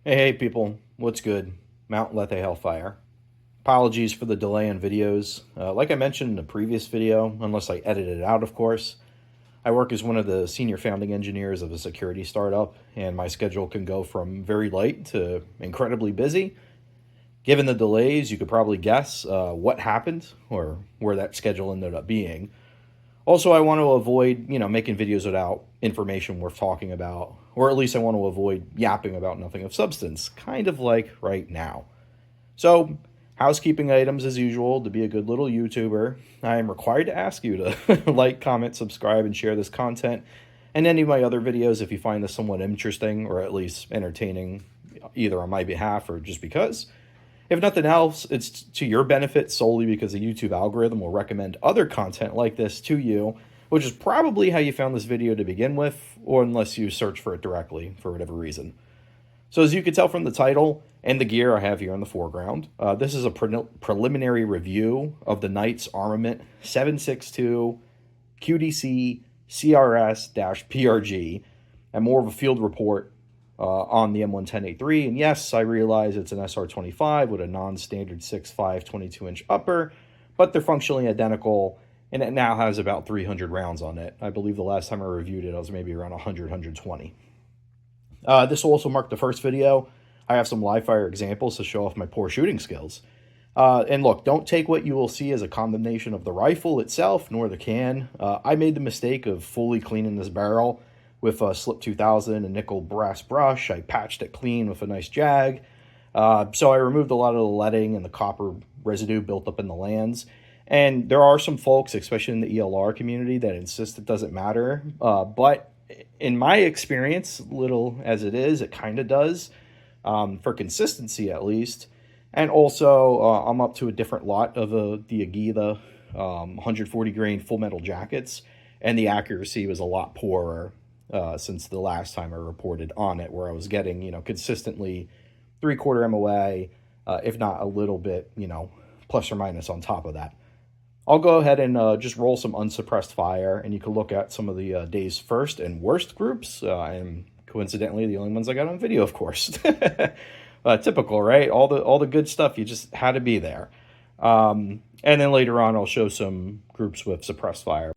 Hey people, what's good? Mount Lethe Hellfire. Apologies for the delay in videos. Like I mentioned in the previous video, unless I edited it out, of course, I work as one of the senior founding engineers of a security startup, and my schedule can go from very light to incredibly busy. Given the delays, you could probably guess what happened or where that schedule ended up being. Also, I want to avoid, making videos without information worth talking about, or at least I want to avoid yapping about nothing of substance, kind of like right now. So, housekeeping items as usual. To be a good little YouTuber, I am required to ask you to like, comment, subscribe, and share this content and any of my other videos if you find this somewhat interesting or at least entertaining, either on my behalf or just because. If nothing else, it's to your benefit solely because the YouTube algorithm will recommend other content like this to you, which is probably how you found this video to begin with, or unless you search for it directly for whatever reason. So as you can tell from the title and the gear I have here in the foreground, this is a preliminary review of the Knight's Armament 7.62 QDC CRS-PRG, and more of a field report on the M110A3. And yes, I realize it's an SR25 with a non-standard 6.5 22-inch upper, but they're functionally identical, and it now has about 300 rounds on it. I believe the last time I reviewed it, I was maybe around 100, 120. This will also mark the first video. I have some live fire examples to show off my poor shooting skills. And look, don't take what you will see as a condemnation of the rifle itself, nor the can. I made the mistake of fully cleaning this barrel with a Slip 2000 and nickel brass brush. I patched it clean with a nice jag. So I removed a lot of the leading and the copper residue built up in the lands. And there are some folks, especially in the ELR community, that insist it doesn't matter. But in my experience, little as it is, it kind of does, for consistency at least. And also, I'm up to a different lot of the Aguila 140 grain full metal jackets, and the accuracy was a lot poorer since the last time I reported on it, where I was getting, consistently 3/4 MOA, if not a little bit, plus or minus on top of that. I'll go ahead and just roll some unsuppressed fire, and you can look at some of the day's first and worst groups, and coincidentally, the only ones I got on video, of course. Typical, right? All the good stuff, you just had to be there. And then later on, I'll show some groups with suppressed fire.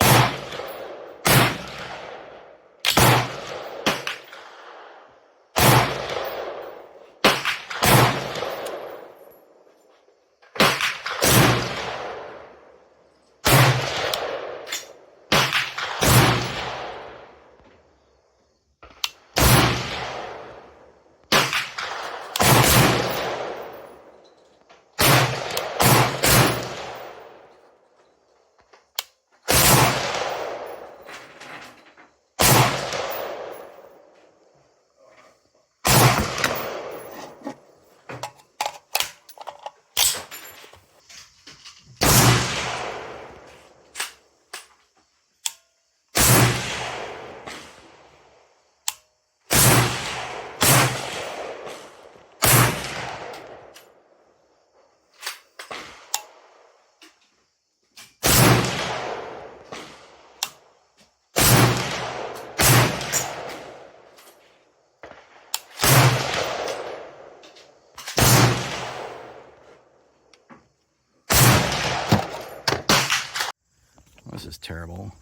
This is terrible.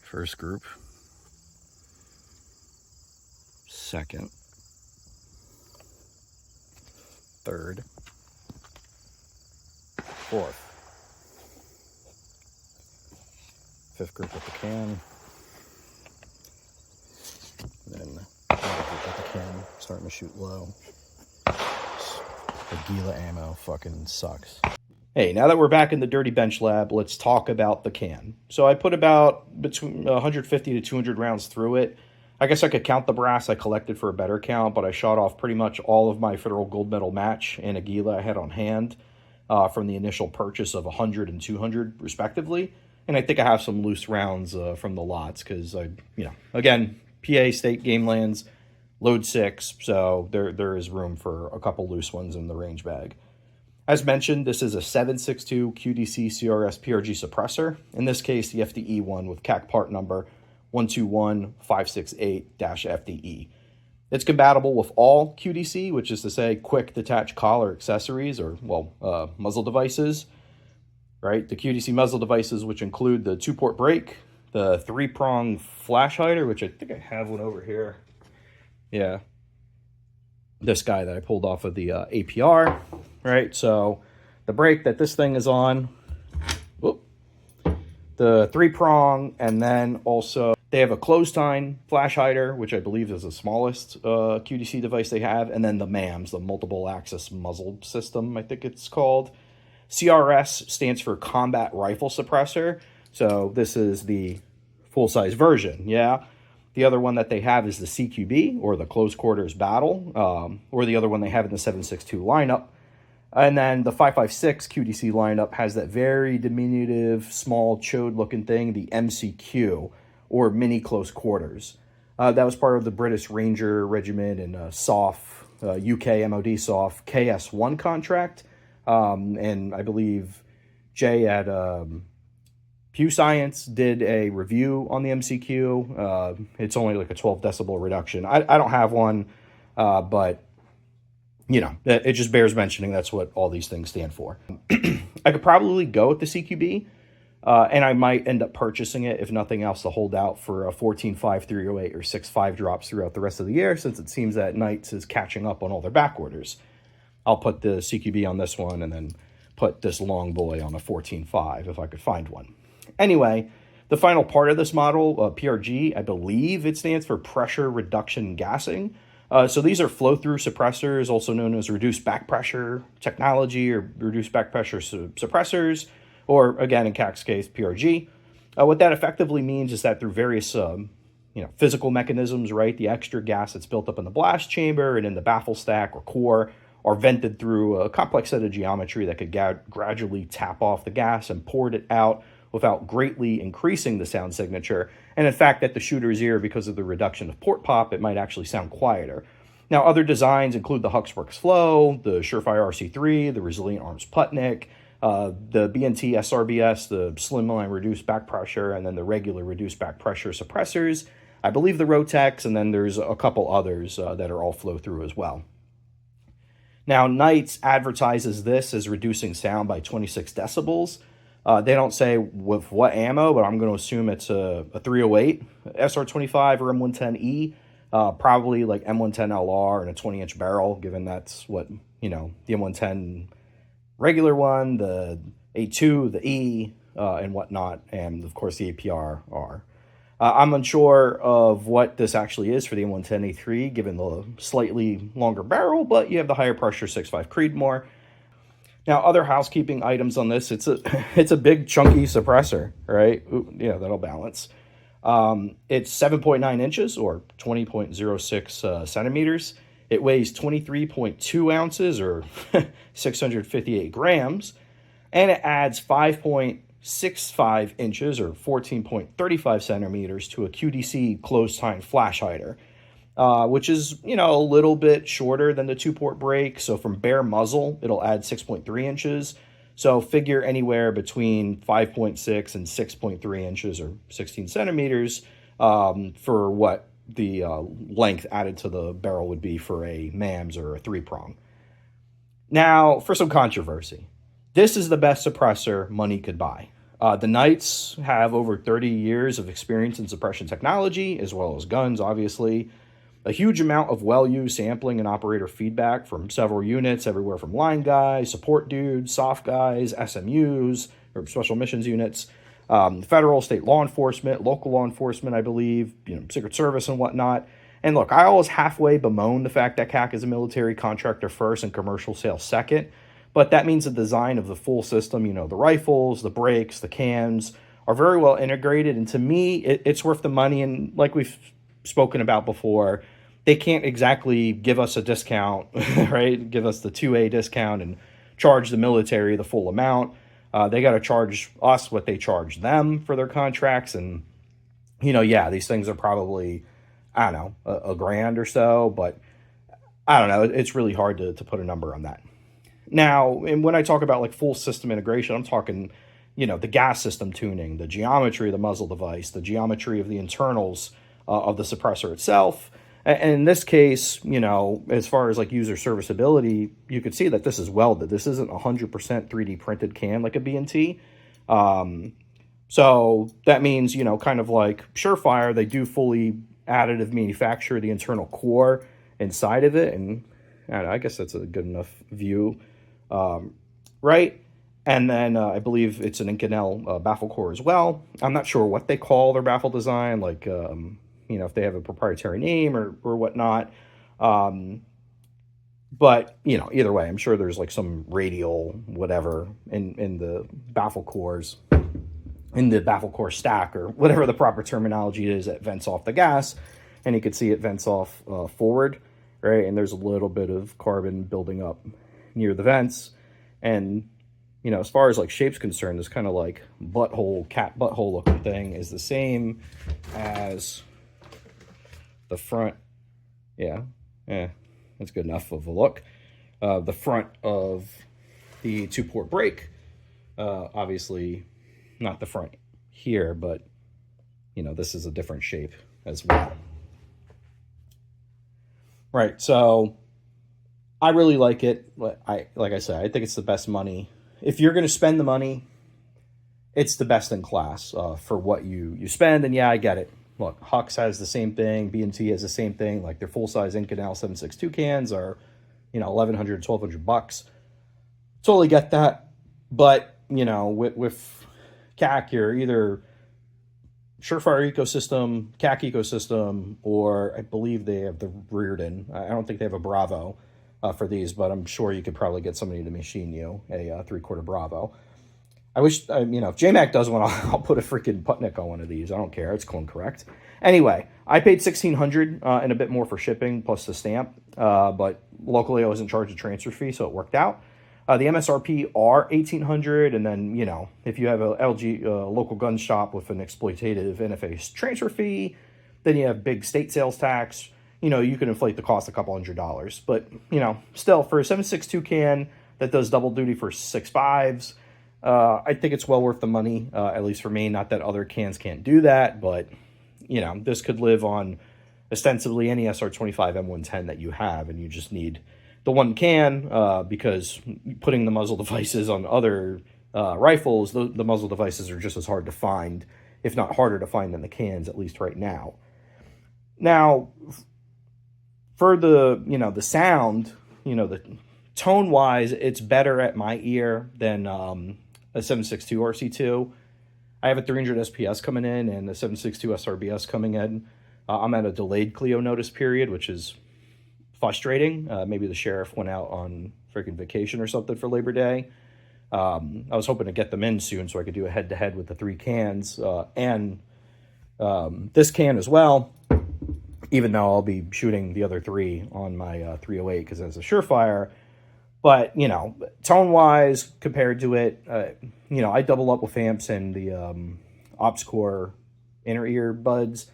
First group. Second. Third. Fourth. Fifth group with the can. Then another group with the can. Starting to shoot low. Aguila ammo fucking sucks. Hey, now that we're back in the dirty bench lab, let's talk about the can. So I put about between 150 to 200 rounds through it. I guess I could count the brass I collected for a better count, but I shot off pretty much all of my federal gold medal match and Aguila I had on hand from the initial purchase of 100 and 200 respectively. And I think I have some loose rounds from the lots because again, PA state game lands, load 6, so there is room for a couple loose ones in the range bag. As mentioned, this is a 7.62 QDC CRS-PRG suppressor, in this case the FDE one with CAC part number 121568-FDE. It's compatible with all QDC, which is to say quick detach collar accessories or, well, muzzle devices, right? The QDC muzzle devices, which include the 2-port brake, the 3-prong flash hider, which I think I have one over here. Yeah. This guy that I pulled off of the APR, right? So the brake that this thing is on, whoop, the 3-prong, and then also they have a closed-tine flash hider, which I believe is the smallest QDC device they have, and then the MAMS, the multiple axis muzzle system, I think it's called. CRS stands for Combat Rifle Suppressor, so this is the full-size version, yeah? The other one that they have is the CQB, or the Close Quarters Battle, or the other one they have in the 7.62 lineup. And then the 5.56 QDC lineup has that very diminutive, small, chode-looking thing, the MCQ, or Mini Close Quarters. That was part of the British Ranger Regiment and SOF, UK MOD SOF KS1 contract. And I believe Jay at Pew Science did a review on the MCQ. It's only like a 12 decibel reduction. I don't have one, but, you know, it just bears mentioning that's what all these things stand for. I could probably go with the CQB, and I might end up purchasing it, if nothing else, to hold out for a 14.5 308 or 6.5 drops throughout the rest of the year, since it seems that Knights is catching up on all their back orders. I'll put the CQB on this one and then put this long boy on a 14.5 if I could find one. Anyway, the final part of this model, PRG, I believe it stands for pressure reduction gassing. So these are flow-through suppressors, also known as reduced back pressure technology or reduced back pressure suppressors, or again, in CAC's case, PRG. What that effectively means is that through various physical mechanisms, right, the extra gas that's built up in the blast chamber and in the baffle stack or core are vented through a complex set of geometry that could gradually tap off the gas and pour it out without greatly increasing the sound signature. And in fact, at the shooter's ear, because of the reduction of port pop, it might actually sound quieter. Now, other designs include the Huxworks Flow, the Surefire RC3, the Resilient Arms Putnik, the BNT SRBS, the Slimline Reduced Back Pressure, and then the regular Reduced Back Pressure suppressors. I believe the Rotex, and then there's a couple others that are all flow-through as well. Now, Knights advertises this as reducing sound by 26 decibels. They don't say with what ammo, but I'm going to assume it's a 308 SR25 or M110E, probably like M110LR and a 20-inch barrel, given that's what, the M110 regular one, the A2, the E, and whatnot, and of course the APR are. I'm unsure of what this actually is for the M110A3, given the slightly longer barrel, but you have the higher pressure 6.5 Creedmoor. Now, other housekeeping items on this, it's a big chunky suppressor, right? Ooh, yeah, that'll balance. It's 7.9 inches or 20.06 centimeters. It weighs 23.2 ounces or 658 grams, and it adds 5.65 inches or 14.35 centimeters to a QDC closed-tine flash hider. Which is, a little bit shorter than the 2-port brake. So from bare muzzle, it'll add 6.3 inches. So figure anywhere between 5.6 and 6.3 inches or 16 centimeters for what the length added to the barrel would be for a MAMS or a 3-prong. Now, for some controversy. This is the best suppressor money could buy. The Knights have over 30 years of experience in suppression technology, as well as guns, obviously. A huge amount of well-used sampling and operator feedback from several units, everywhere from line guys, support dudes, soft guys, SMUs, or special missions units, federal, state law enforcement, local law enforcement, I believe, Secret Service and whatnot. And look, I always halfway bemoan the fact that CAC is a military contractor first and commercial sales second, but that means the design of the full system, the rifles, the brakes, the cams, are very well integrated. And to me, it's worth the money. And like we've spoken about before, they can't exactly give us a discount, right? Give us the 2A discount and charge the military the full amount. They got to charge us what they charge them for their contracts. And, these things are probably, I don't know, a grand or so, but I don't know. It's really hard to put a number on that. Now, and when I talk about like full system integration, I'm talking, the gas system tuning, the geometry of the muzzle device, the geometry of the internals of the suppressor itself, And in this case, you know, as far as like user serviceability, you could see that this is welded. This isn't 100% 3D printed can like a B&T. So that means, you know, kind of like Surefire, they do fully additive manufacture the internal core inside of it. And I guess that's a good enough view, right? And then I believe it's an Inconel baffle core as well. I'm not sure what they call their baffle design, like, you know, if they have a proprietary name or whatnot. But, you know, either way, I'm sure there's like some radial whatever in the baffle cores, in the baffle core stack, or whatever the proper terminology is, that vents off the gas. And you can see it vents off forward, right? And there's a little bit of carbon building up near the vents. And, you know, as far as like shape's concerned, this kind of like butthole, cat butthole looking thing is the same as the front. Yeah, that's good enough of a look. The front of the 2-port brake, obviously not the front here, but, you know, this is a different shape as well. Right, so I really like it. Like I said, I think it's the best money. If you're going to spend the money, it's the best in class for what you spend. And yeah, I get it. Look, Hux has the same thing. B&T has the same thing. Like their full-size Inconel 7.62 cans are, you know, $1,100, $1,200. Totally get that. But, you know, with CAC, you're either Surefire ecosystem, CAC ecosystem, or I believe they have the Reardon. I don't think they have a Bravo for these, but I'm sure you could probably get somebody to machine you a 3/4 Bravo. I wish, you know, if JMac does one, I'll put a freaking Putnik on one of these. I don't care. It's clone correct. Anyway, I paid $1,600 and a bit more for shipping plus the stamp, but locally I was in charge of transfer fee, so it worked out. The MSRP are $1,800, and then, you know, if you have a LG local gun shop with an exploitative NFA transfer fee, then you have big state sales tax. You know, you can inflate the cost a couple $100. But, you know, still, for a 7.62 can that does double duty for 6.5s, I think it's well worth the money, at least for me. Not that other cans can't do that, but, you know, this could live on ostensibly any SR25 M110 that you have, and you just need the one can, because putting the muzzle devices on other rifles, the muzzle devices are just as hard to find, if not harder to find than the cans, at least right now. Now, for the, you know, the sound, you know, the tone-wise, it's better at my ear than a 7.62 RC2. I have a 300 SPS coming in and a 7.62 SRBS coming in. I'm at a delayed Clio notice period, which is frustrating. Maybe the sheriff went out on freaking vacation or something for Labor Day. I was hoping to get them in soon so I could do a head-to-head with the 3 cans and this can as well, even though I'll be shooting the other 3 on my 308 because it's a Surefire. But, you know, tone-wise, compared to it, you know, I double up with amps and the Ops Core inner ear buds,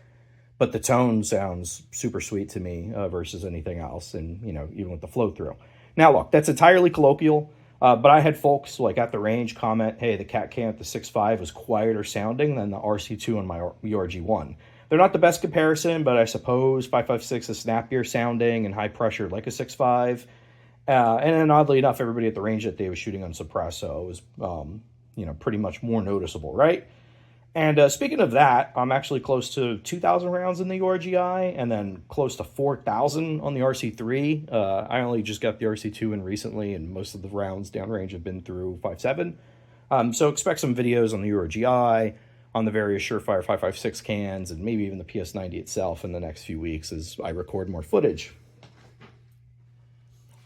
but the tone sounds super sweet to me versus anything else, and, you know, even with the flow-through. Now, look, that's entirely colloquial, but I had folks, like, at the range comment, hey, the Cat Can at the 6.5 was quieter sounding than the RC2 and my URG1. They're not the best comparison, but I suppose 5.56 is snappier sounding and high pressure like a 6.5. And then oddly enough, everybody at the range that day was shooting unsuppressed, so it was, you know, pretty much more noticeable, right? And speaking of that, I'm actually close to 2,000 rounds in the URGI, and then close to 4,000 on the RC3. I only just got the RC2 in recently, and most of the rounds downrange have been through 5.7. So expect some videos on the URGI, on the various Surefire 5.56 cans, and maybe even the PS90 itself in the next few weeks as I record more footage.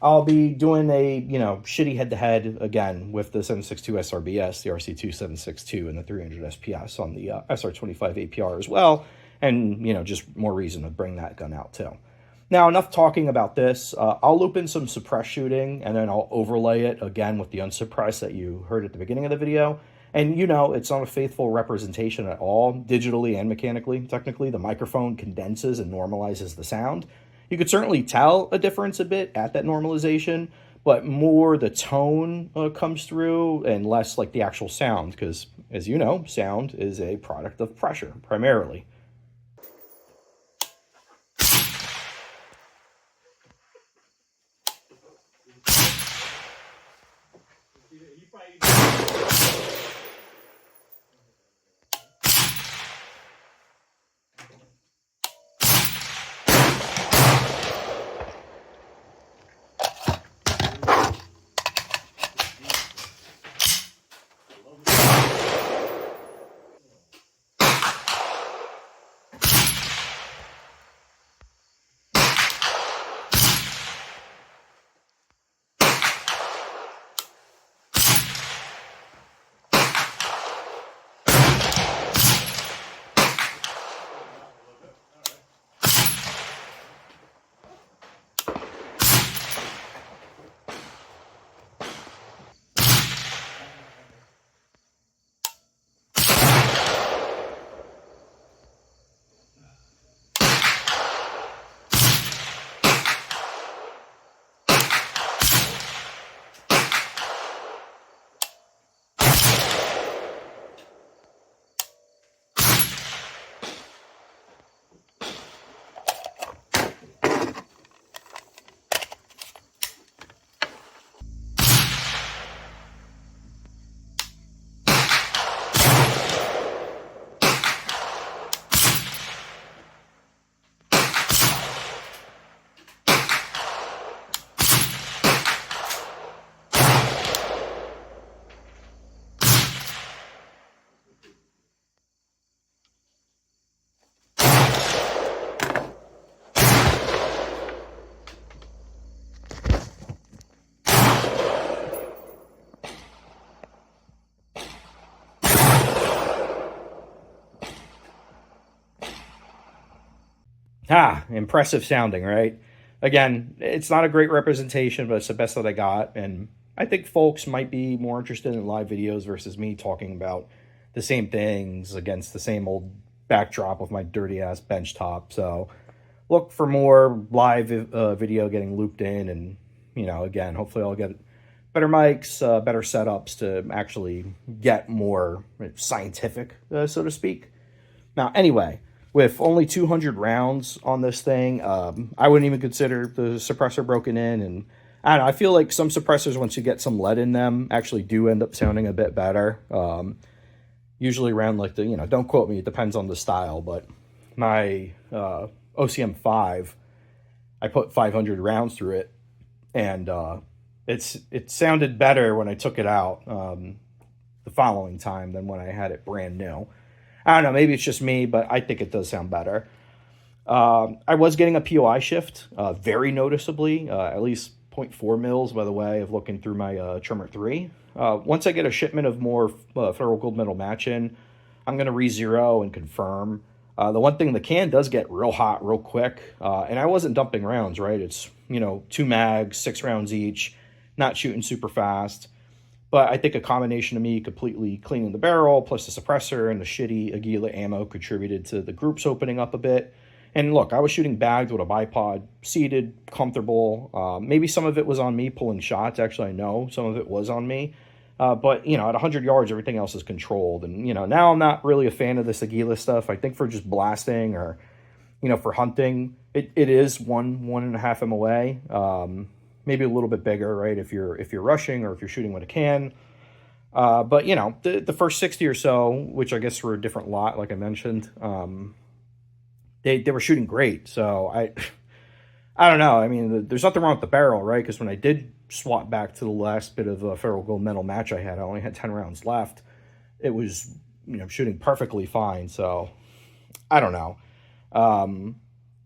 I'll be doing a, you know, shitty head-to-head again with the 7.62 SRBS, the RC2 7.62, and the 300 SPS on the SR25 APR as well, and, you know, just more reason to bring that gun out too. Now, enough talking about this. I'll loop in some suppressed shooting, and then I'll overlay it again with the unsuppressed that you heard at the beginning of the video. And, you know, it's not a faithful representation at all, digitally and mechanically. Technically, the microphone condenses and normalizes the sound. You could certainly tell a difference a bit at that normalization, but more the tone comes through and less like the actual sound, because, as you know, sound is a product of pressure, primarily. Impressive sounding, right? Again, it's not a great representation, but it's the best that I got. And I think folks might be more interested in live videos versus me talking about the same things against the same old backdrop of my dirty ass bench top. So look for more live video getting looped in. And, you know, again, hopefully I'll get better mics, better setups to actually get more scientific, so to speak. Now, anyway, with only 200 rounds on this thing, I wouldn't even consider the suppressor broken in. And I don't know, I feel like some suppressors, once you get some lead in them, actually do end up sounding a bit better. Usually around like the, you know, don't quote me, it depends on the style, but my OCM 5, I put 500 rounds through it, and it sounded better when I took it out the following time than when I had it brand new. I don't know, maybe it's just me, but I think it does sound better. I was getting a POI shift very noticeably, at least 0.4 mils, by the way, of looking through my Trimmer 3. Once I get a shipment of more Federal Gold Medal match in, I'm going to re-zero and confirm. The one thing, the can does get real hot real quick, and I wasn't dumping rounds, right? It's, you know, 2 mags, 6 rounds each, not shooting super fast. But I think a combination of me completely cleaning the barrel, plus the suppressor and the shitty Aguila ammo contributed to the groups opening up a bit. And look, I was shooting bagged with a bipod, seated, comfortable. Maybe some of it was on me pulling shots. Actually, I know some of it was on me. But, you know, at 100 yards, everything else is controlled. And, you know, now I'm not really a fan of this Aguila stuff. I think for just blasting or, you know, for hunting, it is 1.5 MOA. Maybe a little bit bigger, right? If you're rushing or if you're shooting with a can. But, you know, the first 60 or so, which I guess were a different lot, like I mentioned, they were shooting great. So I don't know. I mean, there's nothing wrong with the barrel, right? Because when I did swap back to the last bit of a Federal Gold Medal match I had, I only had 10 rounds left. It was, you know, shooting perfectly fine. So I don't know.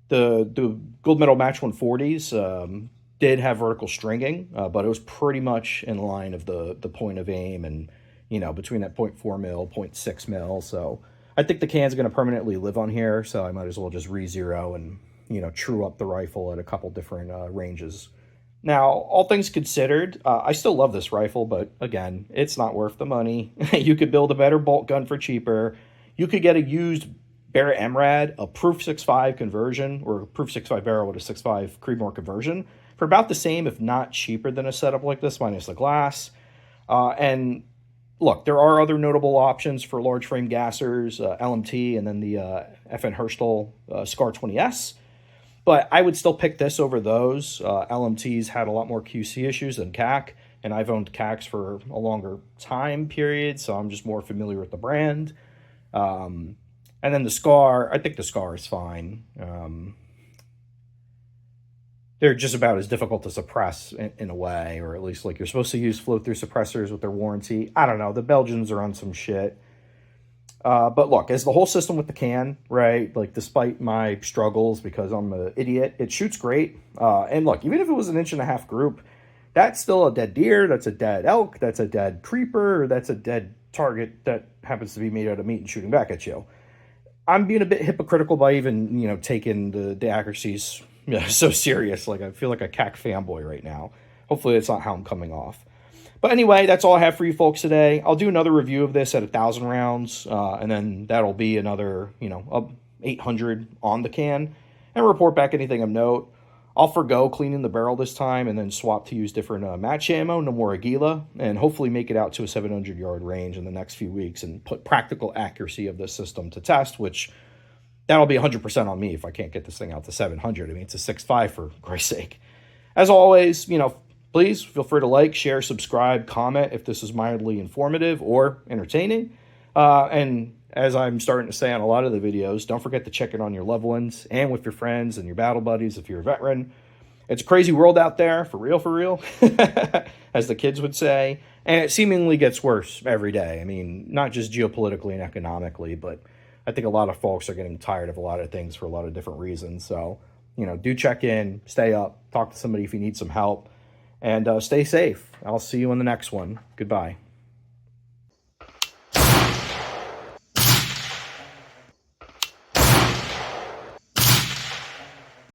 The Gold Medal match 140s did have vertical stringing, but it was pretty much in line of the point of aim and, you know, between that 0.4 mil, 0.6 mil. So I think the can's going to permanently live on here. So I might as well just re-zero and, you know, true up the rifle at a couple different ranges. Now, all things considered, I still love this rifle, but again, it's not worth the money. You could build a better bolt gun for cheaper. You could get a used Barrett MRAD, a Proof 6.5 conversion, or a Proof 6.5 barrel with a 6.5 Creedmoor conversion, for about the same, if not cheaper than a setup like this, minus the glass. And look, there are other notable options for large frame gassers, LMT, and then the FN Herstal SCAR 20S. But I would still pick this over those. LMTs had a lot more QC issues than CAC. and I've owned CACs for a longer time period, so I'm just more familiar with the brand. And then the SCAR, I think the SCAR is fine. They're just about as difficult to suppress in a way, or at least like you're supposed to use flow-through suppressors with their warranty. I don't know. The Belgians are on some shit. But look, as the whole system with the can, right? Like, despite my struggles because I'm an idiot, it shoots great. And look, even if it was an 1.5-inch group, that's still a dead deer, that's a dead elk, that's a dead creeper, that's a dead target that happens to be made out of meat and shooting back at you. I'm being a bit hypocritical by even, taking the accuracies so serious. Like, I feel like a CAC fanboy right now. Hopefully that's not how I'm coming off. But anyway, that's all I have for you folks today. I'll do another review of this at 1,000 rounds, and then that'll be another, 800 on the can, and report back anything of note. I'll forgo cleaning the barrel this time and then swap to use different match ammo, no more Aguila, and hopefully make it out to a 700-yard range in the next few weeks and put practical accuracy of this system to test, which that'll be 100% on me if I can't get this thing out to 700. I mean, it's a 6.5 for Christ's sake. As always, please feel free to like, share, subscribe, comment if this is mildly informative or entertaining. And as I'm starting to say on a lot of the videos, don't forget to check it on your loved ones and with your friends and your battle buddies if you're a veteran. It's a crazy world out there, for real, as the kids would say. And it seemingly gets worse every day. I mean, not just geopolitically and economically, but I think a lot of folks are getting tired of a lot of things for a lot of different reasons. So, do check in, stay up, talk to somebody if you need some help, and stay safe. I'll see you in the next one. Goodbye.